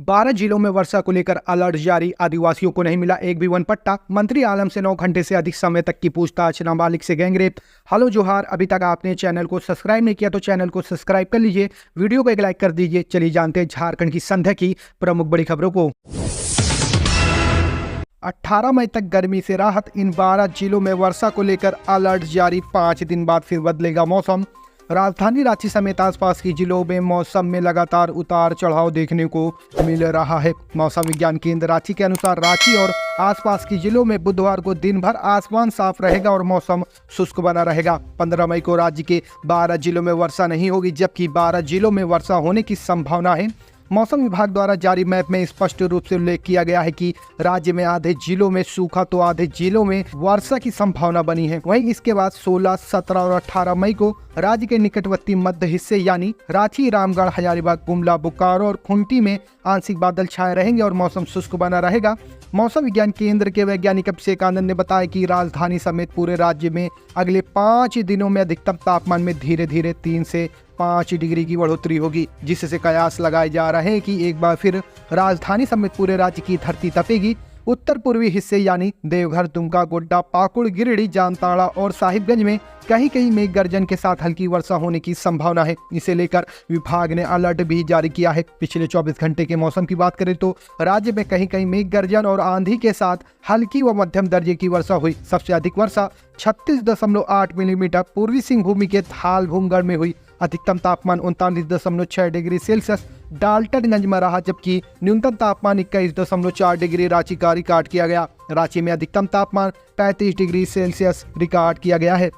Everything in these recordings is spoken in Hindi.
12 जिलों में वर्षा को लेकर अलर्ट जारी, आदिवासियों को नहीं मिला एक भी वन पट्टा। मंत्री आलम से 9 घंटे से अधिक समय तक की पूछताछ, नाबालिग से गैंगरेप। हेलो जोहार, अभी तक आपने चैनल को सब्सक्राइब नहीं किया तो चैनल को सब्सक्राइब कर लीजिए, वीडियो को एक लाइक कर दीजिए। चलिए जानते हैं झारखंड की संध्या की प्रमुख बड़ी खबरों को। 18 मई तक गर्मी से राहत, इन 12 जिलों में वर्षा को लेकर अलर्ट जारी। 5 दिन बाद फिर बदलेगा मौसम। राजधानी रांची समेत आसपास के जिलों में मौसम में लगातार उतार चढ़ाव देखने को मिल रहा है। मौसम विज्ञान केंद्र रांची के अनुसार रांची और आसपास के जिलों में बुधवार को दिन भर आसमान साफ रहेगा और मौसम शुष्क बना रहेगा। 15 मई को राज्य के 12 जिलों में वर्षा नहीं होगी, जबकि 12 जिलों में वर्षा होने की संभावना है। मौसम विभाग द्वारा जारी मैप में स्पष्ट रूप से उल्लेख किया गया है कि राज्य में आधे जिलों में सूखा तो आधे जिलों में वर्षा की संभावना बनी है। वहीं इसके बाद 16, 17 और 18 मई को राज्य के निकटवर्ती मध्य हिस्से यानी रांची, रामगढ़, हजारीबाग, गुमला, बोकारो और खूंटी में आंशिक बादल छाए रहेंगे और मौसम शुष्क बना रहेगा। मौसम विज्ञान केंद्र के वैज्ञानिक अभिषेक आनंद ने बताया कि राजधानी समेत पूरे राज्य में अगले 5 दिनों में अधिकतम तापमान में धीरे धीरे 3 से 5 डिग्री की बढ़ोतरी होगी, जिससे कयास लगाए जा रहे हैं कि एक बार फिर राजधानी समेत पूरे राज्य की धरती तपेगी। उत्तर पूर्वी हिस्से यानी देवघर, दुमका, गोड्डा, पाकुड़, गिरिडीह, जामताड़ा और साहिबगंज में कहीं कहीं मेघ गर्जन के साथ हल्की वर्षा होने की संभावना है। इसे लेकर विभाग ने अलर्ट भी जारी किया है। पिछले 24 घंटे के मौसम की बात करें तो राज्य में कहीं कहीं मेघ गर्जन और आंधी के साथ हल्की व मध्यम दर्जे की वर्षा हुई। सबसे अधिक वर्षा 36.8 मिलीमीटर पूर्वी सिंहभूमि के थाल भूमगढ़ में हुई। अधिकतम तापमान 39.6 डिग्री सेल्सियस डाल्टनगंज में रहा, जबकि न्यूनतम तापमान 21.4 डिग्री रांची का रिकॉर्ड किया गया। रांची में अधिकतम तापमान 35 डिग्री सेल्सियस रिकॉर्ड किया गया है।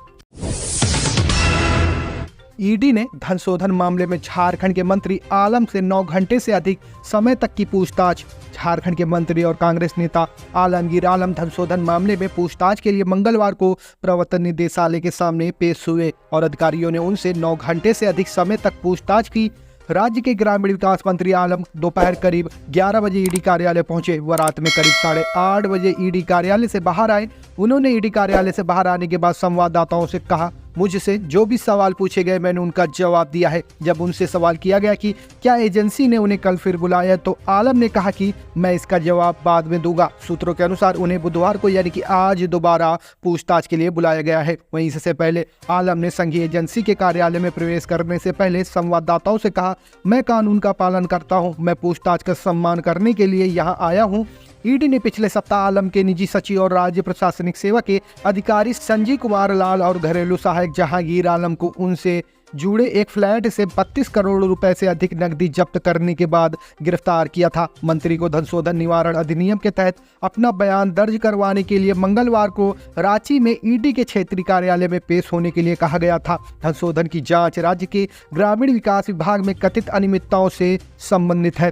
ईडी ने धन शोधन मामले में झारखंड के मंत्री आलम से 9 घंटे से अधिक समय तक की पूछताछ। झारखंड के मंत्री और कांग्रेस नेता आलमगीर आलम धन शोधन मामले में पूछताछ के लिए मंगलवार को प्रवर्तन निदेशालय के सामने पेश हुए और अधिकारियों ने उनसे 9 घंटे से अधिक समय तक पूछताछ की। राज्य के ग्रामीण विकास मंत्री आलम दोपहर करीब 11 बजे ईडी कार्यालय पहुंचे। वह रात में करीब 8:30 बजे ईडी कार्यालय से बाहर आए। उन्होंने ईडी कार्यालय से बाहर आने के बाद संवाददाताओं से कहा, मुझसे जो भी सवाल पूछे गए मैंने उनका जवाब दिया है। जब उनसे सवाल किया गया कि क्या एजेंसी ने उन्हें कल फिर बुलाया, तो आलम ने कहा कि मैं इसका जवाब बाद में दूंगा। सूत्रों के अनुसार उन्हें बुधवार को यानी कि आज दोबारा पूछताछ के लिए बुलाया गया है। वहीं इससे पहले आलम ने संघीय एजेंसी के कार्यालय में प्रवेश करने से पहले संवाददाताओं से कहा, मैं कानून का पालन करता हूँ, मैं पूछताछ का सम्मान करने के लिए यहाँ आया हूँ। ईडी ने पिछले सप्ताह आलम के निजी सचिव और राज्य प्रशासनिक सेवा के अधिकारी संजीव कुमार लाल और घरेलू सहायक जहांगीर आलम को उनसे जुड़े एक फ्लैट से 32 करोड़ रुपए से अधिक नकदी जब्त करने के बाद गिरफ्तार किया था। मंत्री को धन शोधन निवारण अधिनियम के तहत अपना बयान दर्ज करवाने के लिए मंगलवार को रांची में ईडी के क्षेत्रीय कार्यालय में पेश होने के लिए कहा गया था। धन शोधन की जांच राज्य के ग्रामीण विकास विभाग में कथित अनियमितताओं से संबंधित है।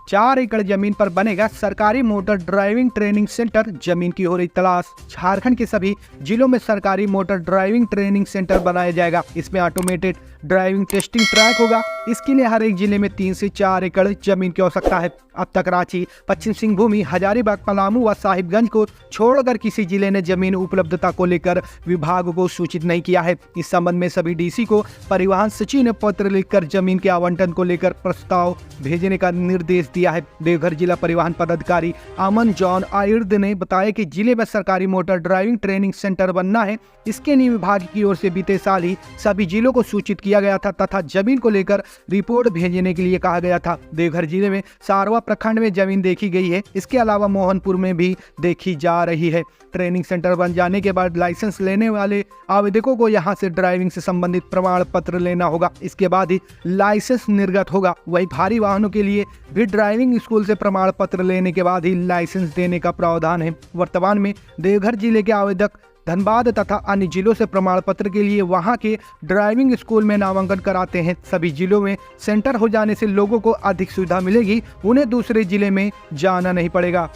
4 एकड़ जमीन पर बनेगा सरकारी मोटर ड्राइविंग ट्रेनिंग सेंटर, जमीन की हो रही तलाश। झारखंड के सभी जिलों में सरकारी मोटर ड्राइविंग ट्रेनिंग सेंटर बनाया जाएगा। इसमें ऑटोमेटेड ड्राइविंग टेस्टिंग ट्रैक होगा। इसके लिए हर एक जिले में 3 से 4 एकड़ जमीन की आवश्यकता है। अब तक रांची, पश्चिम सिंहभूमि, हजारीबाग, पलामू व साहिबगंज को छोड़कर किसी जिले ने जमीन उपलब्धता को लेकर विभाग को सूचित नहीं किया है। इस संबंध में सभी डीसी को परिवहन सचिव ने पत्र लिखकर जमीन के आवंटन को लेकर प्रस्ताव भेजने का निर्देश दिया है। देवघर जिला परिवहन पदाधिकारी अमन जॉन आयुर्द ने बताया कि जिले में सरकारी मोटर ड्राइविंग ट्रेनिंग सेंटर बनना है। इसके लिए विभाग की ओर से बीते साल ही सभी जिलों को सूचित किया गया था तथा जमीन को लेकर रिपोर्ट भेजने के लिए कहा गया था। देवघर जिले में सारवा प्रखंड में जमीन देखी गई है। इसके अलावा मोहनपुर में भी देखी जा रही है। ट्रेनिंग सेंटर बन जाने के बाद लाइसेंस लेने वाले आवेदकों को यहां से ड्राइविंग से संबंधित प्रमाण पत्र लेना होगा। इसके बाद ही लाइसेंस निर्गत होगा। वहीं भारी वाहनों के लिए भी ड्राइविंग स्कूल से प्रमाण पत्र लेने के बाद ही लाइसेंस देने का प्रावधान है। वर्तमान में देवघर जिले के आवेदक धनबाद तथा अन्य जिलों से प्रमाण पत्र के लिए वहां के ड्राइविंग स्कूल में नामांकन कराते हैं। सभी जिलों में सेंटर हो जाने से लोगों को अधिक सुविधा मिलेगी, उन्हें दूसरे जिले में जाना नहीं पड़ेगा।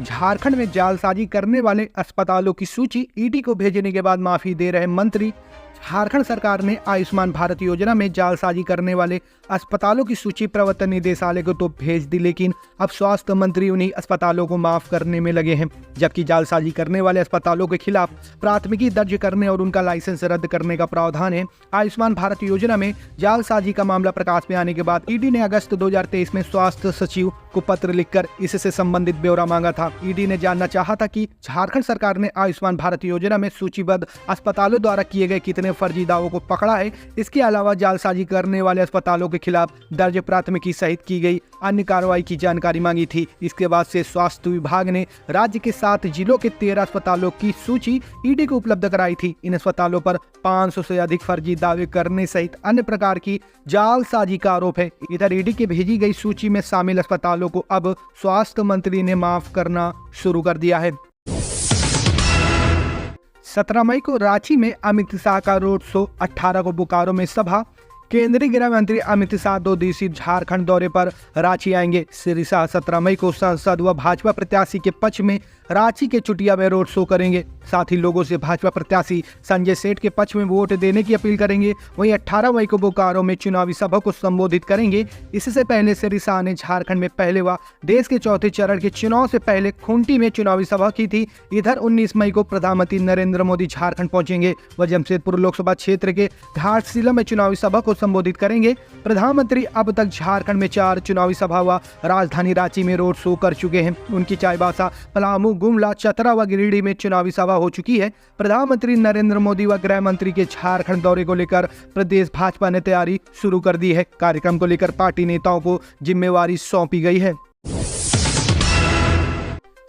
झारखंड में जालसाजी करने वाले अस्पतालों की सूची ईडी को भेजने के बाद माफी दे रहे मंत्री। झारखंड सरकार ने आयुष्मान भारत योजना में जालसाजी करने वाले अस्पतालों की सूची प्रवर्तन निदेशालय को तो भेज दी, लेकिन अब स्वास्थ्य मंत्री उन्हीं अस्पतालों को माफ करने में लगे हैं, जबकि जालसाजी करने वाले अस्पतालों के खिलाफ प्राथमिकी दर्ज करने और उनका लाइसेंस रद्द करने का प्रावधान है। आयुष्मान भारत योजना में जालसाजी का मामला प्रकाश में आने के बाद ईडी ने अगस्त 2023 में स्वास्थ्य सचिव को पत्र लिखकर इससे संबंधित ब्यौरा मांगा था। ईडी ने जानना चाहा था कि झारखंड सरकार ने आयुष्मान भारत योजना में सूचीबद्ध अस्पतालों द्वारा किए गए कितने फर्जी दावों को पकड़ा है। इसके अलावा जालसाजी करने वाले अस्पतालों के खिलाफ दर्ज प्राथमिकी सहित की गई अन्य कार्रवाई की जानकारी मांगी थी। इसके बाद से स्वास्थ्य विभाग ने राज्य के 7 जिलों के 13 अस्पतालों की सूची ईडी को उपलब्ध कराई थी। इन अस्पतालों पर 500 से अधिक फर्जी दावे करने सहित अन्य प्रकार की जालसाजी का आरोप है। इधर ईडी की भेजी गई सूची में शामिल अस्पतालों को अब स्वास्थ्य मंत्री ने माफ करना शुरू कर दिया है। 17 मई को रांची में अमित शाह का रोड शो, 18 को बोकारो में सभा। केंद्रीय गृह मंत्री अमित शाह 2 दिवसीय झारखंड दौरे पर रांची आएंगे। श्री शाह 17 मई को सांसद व भाजपा प्रत्याशी के पक्ष में रांची के चुटिया में रोड शो करेंगे। साथ ही लोगों से भाजपा प्रत्याशी संजय सेठ के पक्ष में वोट देने की अपील करेंगे। वहीं 18 मई को बोकारो में चुनावी सभा को संबोधित करेंगे। इससे पहले श्री शाह ने झारखंड में पहले व देश के चौथे चरण के चुनाव से पहले खूंटी में चुनावी सभा की थी। इधर 19 मई को प्रधानमंत्री नरेंद्र मोदी झारखंड पहुंचेंगे। वह जमशेदपुर लोकसभा क्षेत्र के घाटशिला में चुनावी सभा को संबोधित करेंगे। प्रधानमंत्री अब तक झारखंड में 4 चुनावी सभा व राजधानी रांची में रोड शो कर चुके हैं। उनकी चाईबासा, पलामू, गुमला, चतरा व गिरिडीह में चुनावी सभा हो चुकी है। प्रधानमंत्री नरेंद्र मोदी व गृह मंत्री के झारखंड दौरे को लेकर प्रदेश भाजपा ने तैयारी शुरू कर दी है। कार्यक्रम को लेकर पार्टी नेताओं को जिम्मेवारी सौंपी गई है।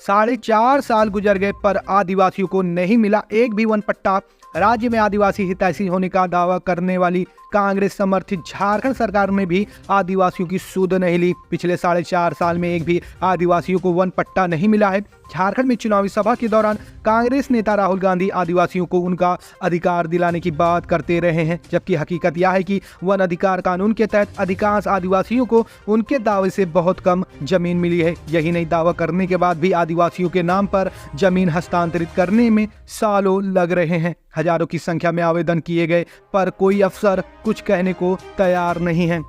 4.5 साल गुजर गए पर आदिवासियों को नहीं मिला एक भी वन पट्टा। राज्य में आदिवासी हितैषी होने का दावा करने वाली कांग्रेस समर्थित झारखंड सरकार ने भी आदिवासियों की सुध नहीं ली। पिछले 4.5 साल में एक भी आदिवासियों को वन पट्टा नहीं मिला है। झारखंड में चुनावी सभा के दौरान कांग्रेस नेता राहुल गांधी आदिवासियों को उनका अधिकार दिलाने की बात करते रहे हैं, जबकि हकीकत यह है कि वन अधिकार कानून के तहत अधिकांश आदिवासियों को उनके दावे से बहुत कम जमीन मिली है। यही नहीं, दावा करने के बाद भी आदिवासियों के नाम पर जमीन हस्तांतरित करने में सालों लग रहे हैं। हजारों की संख्या में आवेदन किए गए पर कोई अफसर कुछ कहने को तैयार नहीं है।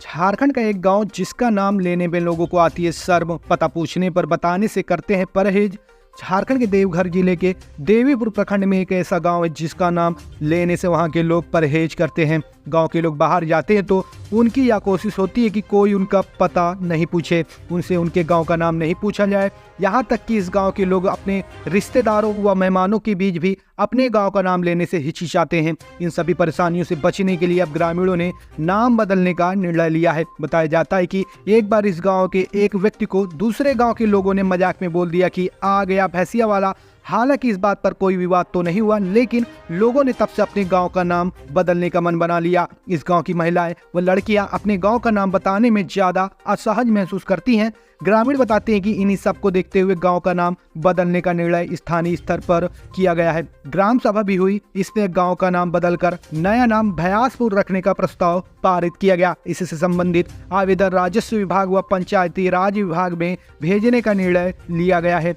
झारखंड का एक गांव जिसका नाम लेने में लोगों को आती है शर्म, पता पूछने पर बताने से करते हैं परहेज। झारखंड के देवघर जिले के देवीपुर प्रखंड में एक ऐसा गांव है जिसका नाम लेने से वहां के लोग परहेज करते हैं। गांव के लोग बाहर जाते हैं तो उनकी यह कोशिश होती है कि कोई उनका पता नहीं पूछे, उनसे उनके गांव का नाम नहीं पूछा जाए। यहाँ तक कि इस गांव के लोग अपने रिश्तेदारों व मेहमानों के बीच भी अपने गांव का नाम लेने से हिचकिचाते हैं। इन सभी परेशानियों से बचने के लिए अब ग्रामीणों ने नाम बदलने का निर्णय लिया है। बताया जाता है कि एक बार इस गांव के एक व्यक्ति को दूसरे गांव के लोगों ने मजाक में बोल दिया कि आ गया भैंसिया वाला। हालांकि इस बात पर कोई विवाद तो नहीं हुआ, लेकिन लोगों ने तब से अपने गांव का नाम बदलने का मन बना लिया। इस गांव की महिलाएं व लड़कियां अपने गांव का नाम बताने में ज्यादा असहज महसूस करती हैं। ग्रामीण बताते हैं कि इन्हीं सब को देखते हुए गांव का नाम बदलने का निर्णय स्थानीय स्तर पर किया गया है। ग्राम सभा भी हुई, इसमें गांव का नाम बदलकर नया नाम भयासपुर रखने का प्रस्ताव पारित किया गया। इससे संबंधित आवेदन राजस्व विभाग व पंचायती राज विभाग में भेजने का निर्णय लिया गया है।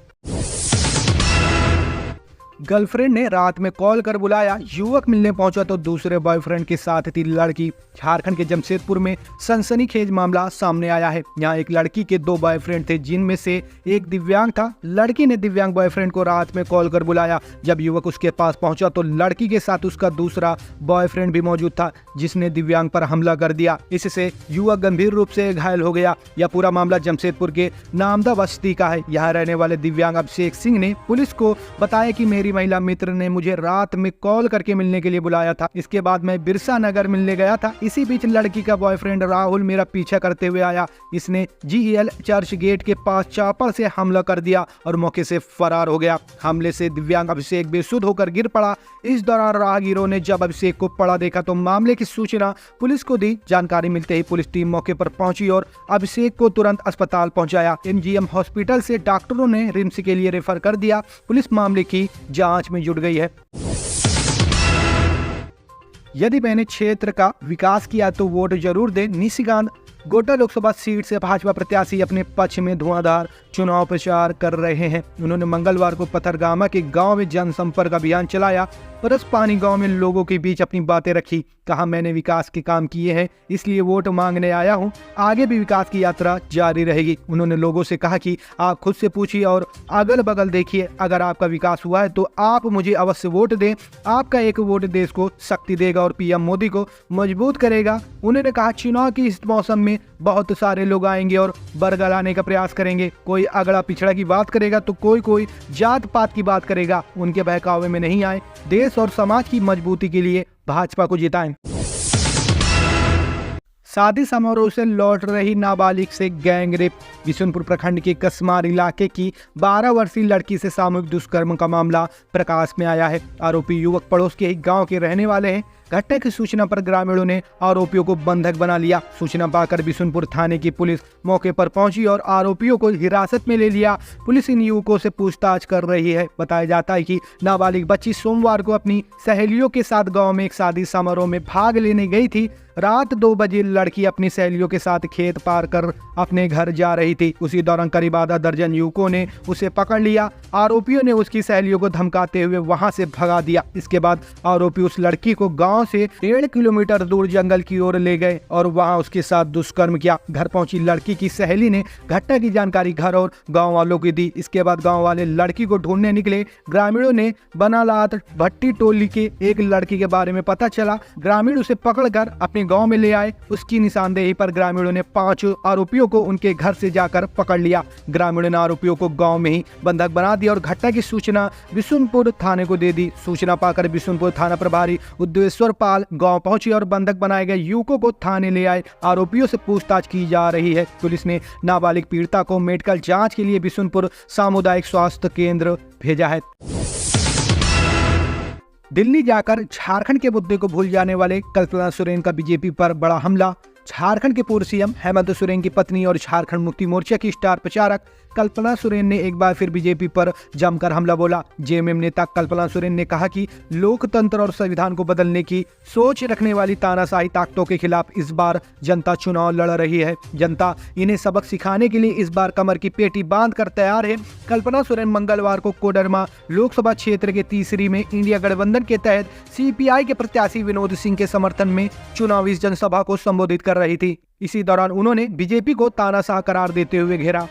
गर्लफ्रेंड ने रात में कॉल कर बुलाया, युवक मिलने पहुंचा तो दूसरे बॉयफ्रेंड के साथ थी लड़की। झारखंड के जमशेदपुर में सनसनीखेज मामला सामने आया है। यहाँ एक लड़की के 2 बॉयफ्रेंड थे, जिनमें से एक दिव्यांग था। लड़की ने दिव्यांग बॉयफ्रेंड को रात में कॉल कर बुलाया। जब युवक उसके पास पहुंचा तो लड़की के साथ उसका दूसरा बॉयफ्रेंड भी मौजूद था, जिसने दिव्यांग पर हमला कर दिया। इससे युवक गंभीर रूप से घायल हो गया। यह पूरा मामला जमशेदपुर के नामदा बस्ती का है। यहाँ रहने वाले दिव्यांग अभिषेक सिंह ने पुलिस को बताया कि मेरी महिला मित्र ने मुझे रात में कॉल करके मिलने के लिए बुलाया था। इसके बाद मैं बिरसा नगर मिलने गया था। इसी बीच लड़की का बॉयफ्रेंड राहुल मेरा पीछा करते हुए आया। इसने GEL चर्च गेट के पास चापड़ से हमला कर दिया और मौके से फरार हो गया। हमले से दिव्यांग अभिषेक बेसुध होकर गिर पड़ा। इस दौरान राहगीरों ने जब अभिषेक को पड़ा देखा तो मामले की सूचना पुलिस को दी। जानकारी मिलते ही पुलिस टीम मौके पर पहुंची और अभिषेक को तुरंत अस्पताल पहुंचाया। MGM हॉस्पिटल से डॉक्टरों ने रिम्स के लिए रेफर कर दिया। पुलिस मामले की जांच में जुट गई है। यदि मैंने क्षेत्र का विकास किया तो वोट जरूर दे, निशिकांत। गोड्डा लोकसभा सीट से भाजपा प्रत्याशी अपने पक्ष में धुआंधार चुनाव प्रचार कर रहे हैं। उन्होंने मंगलवार को पथरगामा के गांव में जनसंपर्क अभियान चलाया। परसपानी गांव में लोगों के बीच अपनी बातें रखी। कहा, मैंने विकास के काम किए हैं, इसलिए वोट मांगने आया हूं। आगे भी विकास की यात्रा जारी रहेगी। उन्होंने लोगों से कहा कि आप खुद से पूछिए और अगल बगल देखिए। अगर आपका विकास हुआ है तो आप मुझे अवश्य वोट दें। आपका एक वोट देश को शक्ति देगा और पीएम मोदी को मजबूत करेगा। उन्होंने कहा, चुनाव की इस मौसम में बहुत सारे लोग आएंगे और बरगलाने का प्रयास करेंगे। कोई अगड़ा पिछड़ा की बात करेगा तो कोई जात पात की बात करेगा। उनके बहकावे में नहीं आए। देश और समाज की मजबूती के लिए भाजपा को जिताएं। शादी समारोह से लौट रही नाबालिग से गैंग रेप। बिशुनपुर प्रखंड के कसमार इलाके की 12 वर्षीय लड़की से सामूहिक दुष्कर्म का मामला प्रकाश में आया है। आरोपी युवक पड़ोस के ही गांव के रहने वाले हैं। घटना की सूचना पर ग्रामीणों ने आरोपियों को बंधक बना लिया। सूचना पाकर बिशुनपुर थाने की पुलिस मौके पर पहुंची और आरोपियों को हिरासत में ले लिया। पुलिस इन युवकों से पूछताछ कर रही है। बताया जाता है कि नाबालिग बच्ची सोमवार को अपनी सहेलियों के साथ गांव में एक शादी समारोह में भाग लेने गई थी। रात 2 बजे लड़की अपनी सहेलियों के साथ खेत पार कर अपने घर जा रही थी। उसी दौरान करीब आधा दर्जन युवकों ने उसे पकड़ लिया। आरोपियों ने उसकी सहेलियों को धमकाते हुए वहां से भगा दिया। इसके बाद आरोपी उस लड़की को गांव से 1.5 किलोमीटर दूर जंगल की ओर ले गए और वहां उसके साथ दुष्कर्म किया। घर पहुंची लड़की की सहेली ने घटना की जानकारी घर और गाँव वालों को दी। इसके बाद गाँव वाले लड़की को ढूंढने निकले। ग्रामीणों ने बनालात भट्टी टोली के एक लड़की के बारे में पता चला। ग्रामीण उसे पकड़कर अपने गांव में ले आए। उसकी निशानदेही पर ग्रामीणों ने 5 आरोपियों को उनके घर से जाकर पकड़ लिया। ग्रामीणों ने आरोपियों को गांव में ही बंधक बना दिया और घटना की सूचना बिशुनपुर थाने को दे दी। सूचना पाकर बिशुनपुर थाना प्रभारी उद्देश्वर पाल गांव पहुंचे और बंधक बनाए गए युवकों को थाने ले आए। आरोपियों से पूछताछ की जा रही है। पुलिस ने नाबालिग पीड़िता को मेडिकल जांच के लिए बिशुनपुर सामुदायिक स्वास्थ्य केंद्र भेजा है। दिल्ली जाकर झारखंड के मुद्दे को भूल जाने वाले कल्पना सोरेन का बीजेपी पर बड़ा हमला। झारखंड के पूर्व सीएम हेमंत सोरेन की पत्नी और झारखंड मुक्ति मोर्चा की स्टार प्रचारक कल्पना सोरेन ने एक बार फिर बीजेपी पर जमकर हमला बोला। जेएमएम नेता कल्पना सोरेन ने कहा कि लोकतंत्र और संविधान को बदलने की सोच रखने वाली तानाशाही ताकतों के खिलाफ इस बार जनता चुनाव लड़ रही है। जनता इन्हें सबक सिखाने के लिए इस बार कमर की पेटी बांध कर तैयार है। कल्पना सोरेन मंगलवार को कोडरमा लोकसभा क्षेत्र के तीसरी में इंडिया गठबंधन के तहत सीपीआई के प्रत्याशी विनोद सिंह के समर्थन में चुनावी जनसभा को संबोधित कर रही थी। इसी दौरान उन्होंने बीजेपी को तानाशाह करार देते हुए घेरा।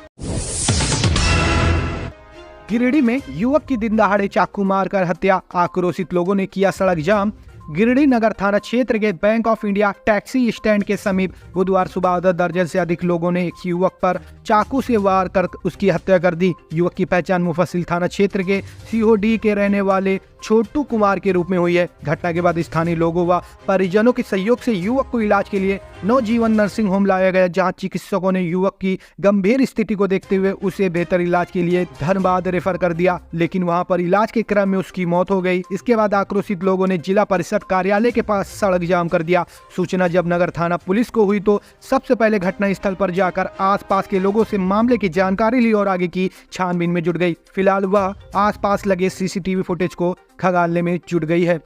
गिरिडीह में युवक की दिन दहाड़े चाकू मारकर हत्या। आक्रोशित लोगों ने किया सड़क जाम। गिरिडीह नगर थाना क्षेत्र के bank of India taxi stand के समीप बुधवार सुबह आधा दर्जन से अधिक लोगों ने एक युवक पर चाकू से वार कर उसकी हत्या कर दी। युवक की पहचान मुफस्सिल थाना क्षेत्र के सीओडी के रहने वाले छोटू कुमार के रूप में हुई है। घटना के बाद स्थानीय लोगों व परिजनों के सहयोग से युवक को इलाज के लिए नवजीवन नर्सिंग होम लाया गया, जहां चिकित्सकों ने युवक की गंभीर स्थिति को देखते हुए उसे बेहतर इलाज के लिए धनबाद रेफर कर दिया, लेकिन वहां पर इलाज के क्रम में उसकी मौत हो गई। इसके बाद आक्रोशित लोगों ने जिला परिषद कार्यालय के पास सड़क जाम कर दिया। सूचना जब नगर थाना पुलिस को हुई तो सबसे पहले घटनास्थल पर जाकर आसपास के लोगों से मामले की जानकारी ली और आगे की छानबीन में जुट गई। फिलहाल वह आसपास लगे सीसीटीवी फुटेज को खंगालने में जुट गई है।